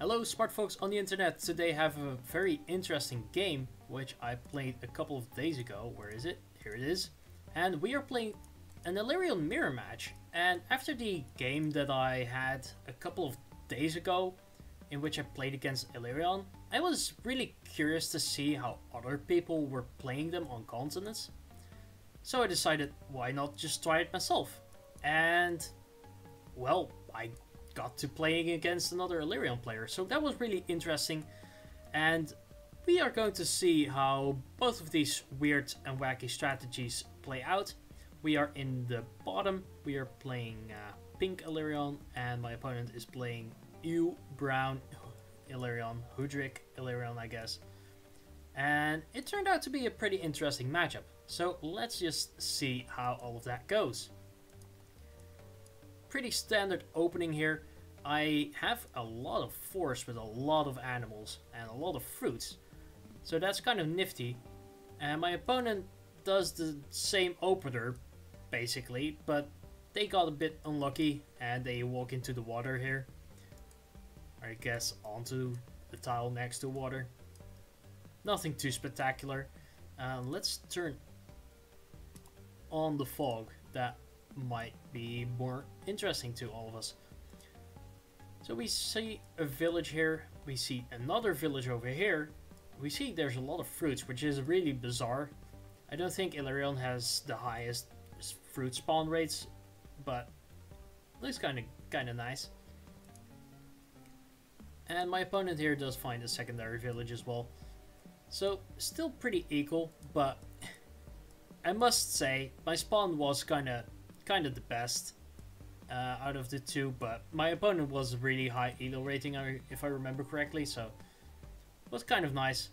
Hello smart folks on the internet. Today I have a very interesting game which I played a couple of days ago. Where is it? Here it is. And we are playing an Elyrion mirror match. And after the game that I had a couple of days ago, in which I played against Elyrion, I was really curious to see how other people were playing them on continents. So I decided, why not just try it myself? And well, I got to playing against another Elyrion player, so that was really interesting. And we are going to see how both of these weird and wacky strategies play out. We are in the bottom, we are playing pink Elyrion, and my opponent is playing brown Elyrion, Hudrick Elyrion, I guess. And it turned out to be a pretty interesting matchup, so let's just see how all of that goes. Pretty standard opening here. I have a lot of forest with a lot of animals and a lot of fruits, so that's kind of nifty. And my opponent does the same opener basically, but they got a bit unlucky and they walk into the water here, or I guess onto the tile next to water. Nothing too spectacular. Let's turn on the fog. That might be more interesting to all of us. So we see a village here, we see another village over here, we see there's a lot of fruits, which is really bizarre. I don't think Elyrion has the highest fruit spawn rates, but it looks kind of nice. And my opponent here does find a secondary village as well. So still pretty equal, but I must say my spawn was kind of the best out of the two, but my opponent was really high elo rating if I remember correctly, so it was kind of nice.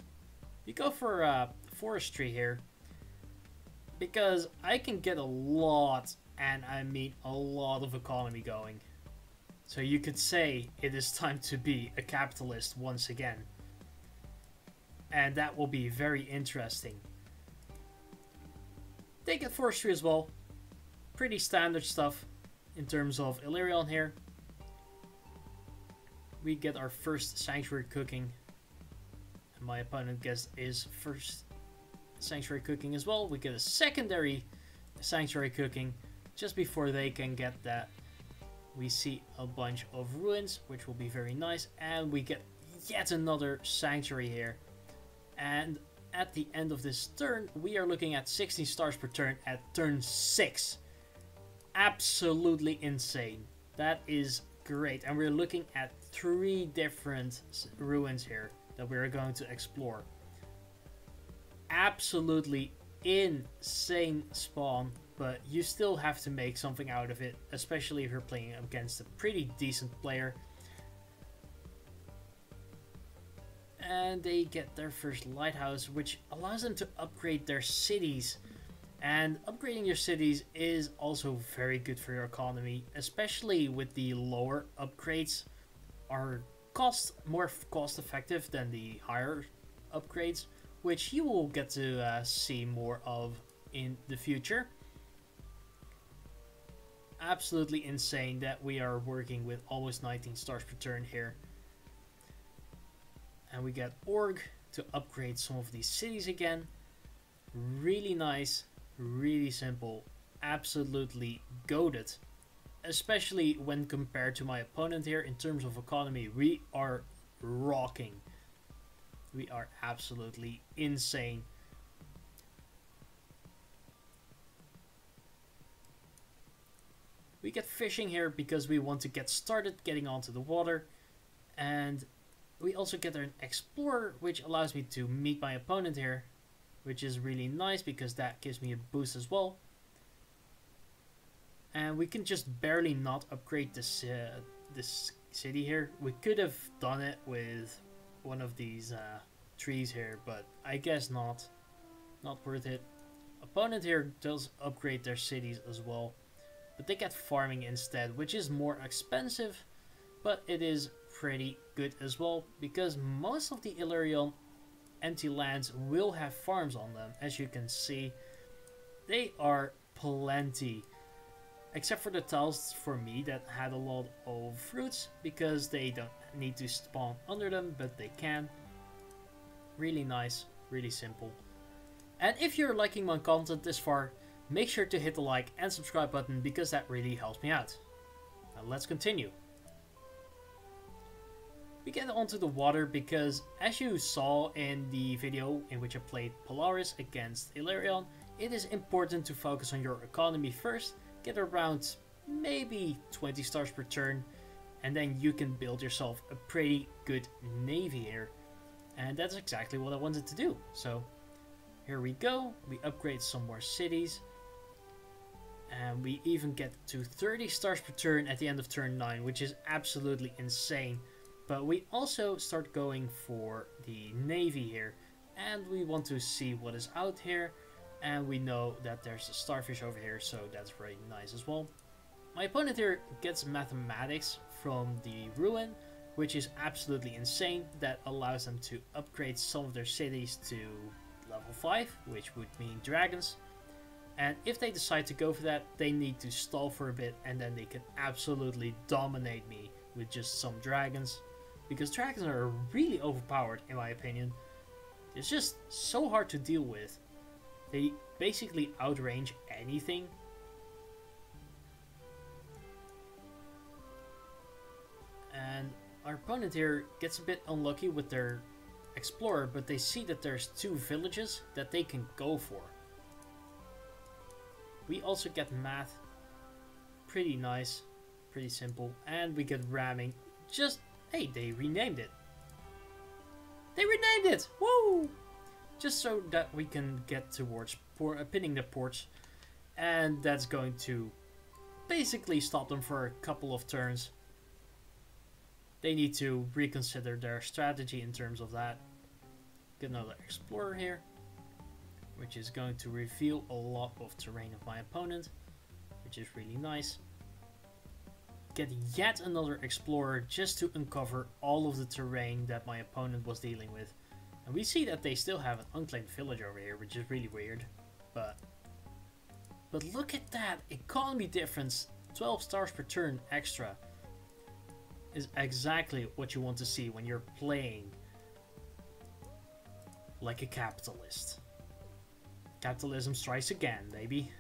You go for forestry here because I can get a lot, and I mean a lot of economy going. So you could say it is time to be a capitalist once again. And that will be very interesting. They get forestry as well. Pretty standard stuff in terms of Elyrion here. We get our first sanctuary cooking. And my opponent gets his first sanctuary cooking as well. We get a secondary sanctuary cooking just before they can get that. We see a bunch of ruins, which will be very nice. And we get yet another sanctuary here. And at the end of this turn, we are looking at 16 stars per turn at turn 6. Absolutely insane. That is great. And we're looking at 3 different ruins here that we're going to explore. Absolutely insane spawn, but you still have to make something out of it, especially if you're playing against a pretty decent player. And they get their first lighthouse, which allows them to upgrade their cities. And upgrading your cities is also very good for your economy, especially with the lower upgrades are more cost effective than the higher upgrades, which you will get to see more of in the future. Absolutely insane that we are working with almost 19 stars per turn here. And we get Org to upgrade some of these cities again. Really nice, really simple, absolutely goated. Especially when compared to my opponent here in terms of economy, we are rocking. We are absolutely insane. We get fishing here because we want to get started getting onto the water. And we also get an explorer, which allows me to meet my opponent here, which is really nice because that gives me a boost as well. And we can just barely not upgrade this this city here. We could have done it with one of these trees here, but I guess not. Not worth it. Opponent here does upgrade their cities as well, but they get farming instead, which is more expensive, but it is pretty good as well, because most of the Elyrion empty lands will have farms on them. As you can see, they are plenty. Except for the tiles for me that had a lot of fruits, because they don't need to spawn under them, but they can. Really nice, really simple. And if you're liking my content this far, make sure to hit the like and subscribe button, because that really helps me out. Now let's continue. We get onto the water because, as you saw in the video in which I played Polaris against Elyrion, it is important to focus on your economy first, get around maybe 20 stars per turn, and then you can build yourself a pretty good navy here. And that's exactly what I wanted to do. So here we go, we upgrade some more cities, and we even get to 30 stars per turn at the end of turn 9, which is absolutely insane. But we also start going for the navy here, and we want to see what is out here, and we know that there's a starfish over here, so that's very nice as well. My opponent here gets mathematics from the ruin, which is absolutely insane. That allows them to upgrade some of their cities to level 5, which would mean dragons. And if they decide to go for that, they need to stall for a bit, and then they can absolutely dominate me with just some dragons. Because dragons are really overpowered, in my opinion. It's just so hard to deal with. They basically outrange anything. And our opponent here gets a bit unlucky with their explorer, but they see that there's 2 villages that they can go for. We also get math. Pretty nice. Pretty simple. And we get ramming. Just... hey, they renamed it. They renamed it! Woo! Just so that we can get towards pinning the ports. And that's going to basically stop them for a couple of turns. They need to reconsider their strategy in terms of that. Get another explorer here, which is going to reveal a lot of terrain of my opponent, which is really nice. Get yet another explorer just to uncover all of the terrain that my opponent was dealing with. And we see that they still have an unclaimed village over here, which is really weird. But look at that economy difference. 12 stars per turn extra is exactly what you want to see when you're playing like a capitalist. Capitalism strikes again, baby.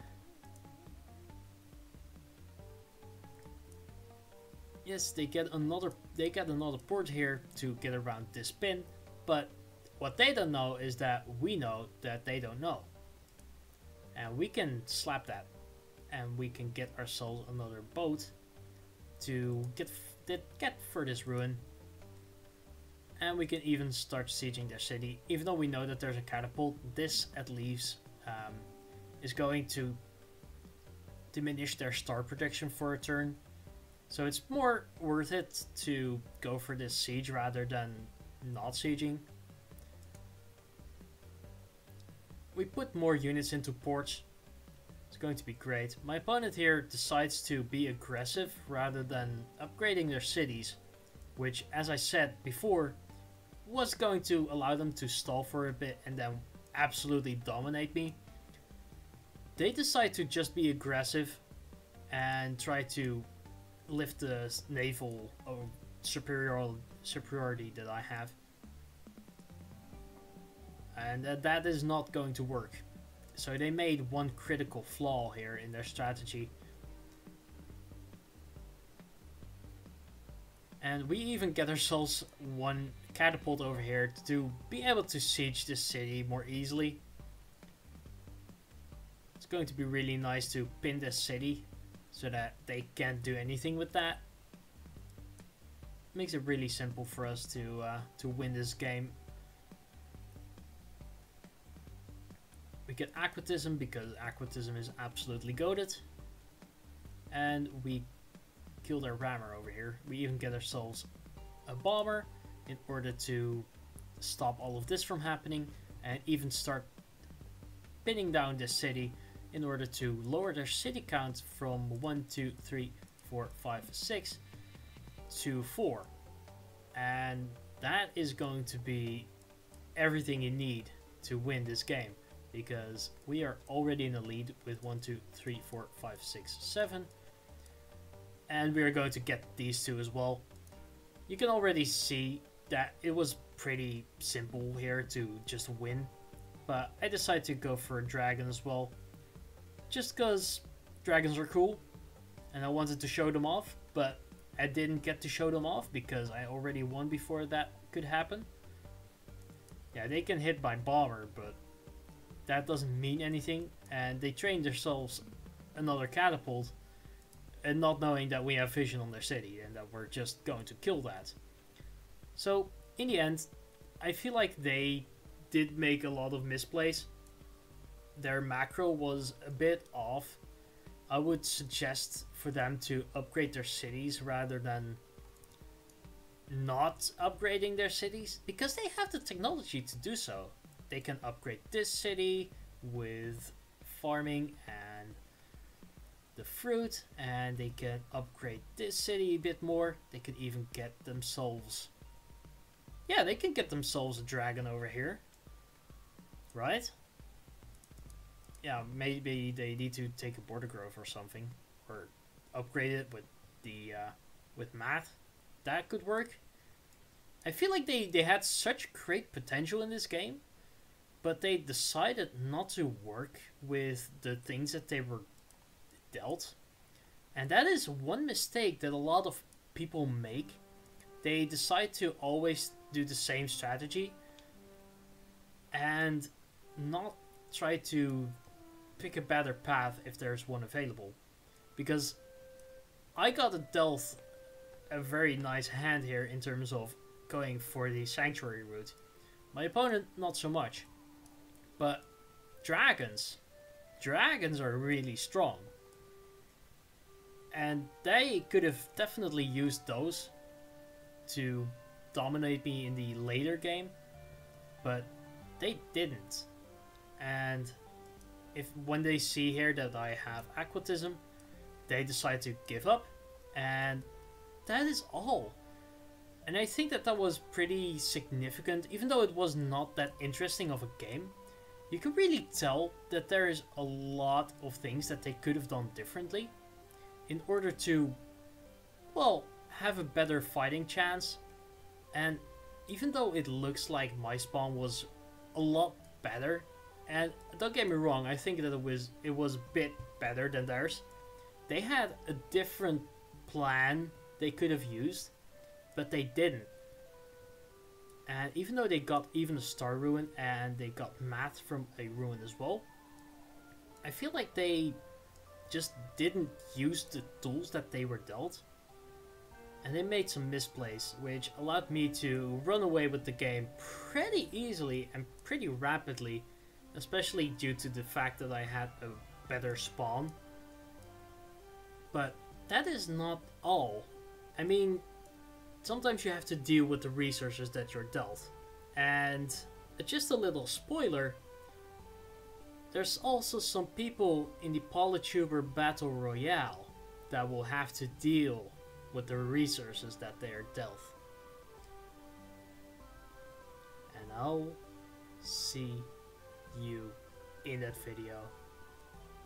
Yes, they get another port here to get around this pin, but what they don't know is that we know that they don't know. And we can slap that, and we can get ourselves another boat to get for this ruin. And we can even start sieging their city. Even though we know that there's a catapult, this at least is going to diminish their star protection for a turn. So it's more worth it to go for this siege rather than not sieging. We put more units into ports. It's going to be great. My opponent here decides to be aggressive rather than upgrading their cities, which, as I said before, was going to allow them to stall for a bit and then absolutely dominate me. They decide to just be aggressive and try to lift the naval superiority that I have. And that is not going to work. So they made one critical flaw here in their strategy. And we even get ourselves one catapult over here to be able to siege this city more easily. It's going to be really nice to pin this city so that they can't do anything with that. Makes it really simple for us to win this game. We get aquatism because aquatism is absolutely goated. And we kill their rammer over here. We even get ourselves a bomber in order to stop all of this from happening, and even start pinning down this city in order to lower their city count from 1, 2, 3, 4, 5, 6 to 4. And that is going to be everything you need to win this game, because we are already in the lead with 1, 2, 3, 4, 5, 6, 7. And we're going to get these two as well. You can already see that it was pretty simple here to just win. But I decided to go for a dragon as well. Just because dragons are cool. And I wanted to show them off. But I didn't get to show them off because I already won before that could happen. Yeah, they can hit by bomber, but that doesn't mean anything. And they trained themselves another catapult. And not knowing that we have vision on their city and that we're just going to kill that. So, in the end, I feel like they did make a lot of misplays. Their macro was a bit off. I would suggest for them to upgrade their cities rather than not upgrading their cities. Because they have the technology to do so. They can upgrade this city with farming and the fruit, and they can upgrade this city a bit more. They could even get themselves, yeah, they can get themselves a dragon over here, right? Yeah, maybe they need to take a border grove or something, or upgrade it with the with math. That could work. I feel like they had such great potential in this game, but they decided not to work with the things that they were dealt. And that is one mistake that a lot of people make. They decide to always do the same strategy and not try to pick a better path if there's one available. Because I got dealt a very nice hand here in terms of going for the sanctuary route. My opponent not so much. But dragons are really strong. And they could have definitely used those to dominate me in the later game, but they didn't. And when they see here that I have aquatism, they decide to give up, and that is all. And I think that was pretty significant, even though it was not that interesting of a game. You can really tell that there is a lot of things that they could have done differently in order to, well, have a better fighting chance. And even though it looks like my spawn was a lot better, and don't get me wrong, I think that it was a bit better than theirs. They had a different plan they could have used, but they didn't. And even though they got even a star ruin and they got math from a ruin as well, I feel like they just didn't use the tools that they were dealt. And they made some misplays, which allowed me to run away with the game pretty easily and pretty rapidly, especially due to the fact that I had a better spawn. But that is not all. I mean, sometimes you have to deal with the resources that you're dealt. And just a little spoiler, there's also some people in the Polytopia Battle Royale that will have to deal with the resources that they are dealt. And I'll see you in that video.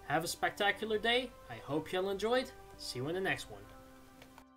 Have a spectacular day. I hope you'll enjoyed. See you in the next one.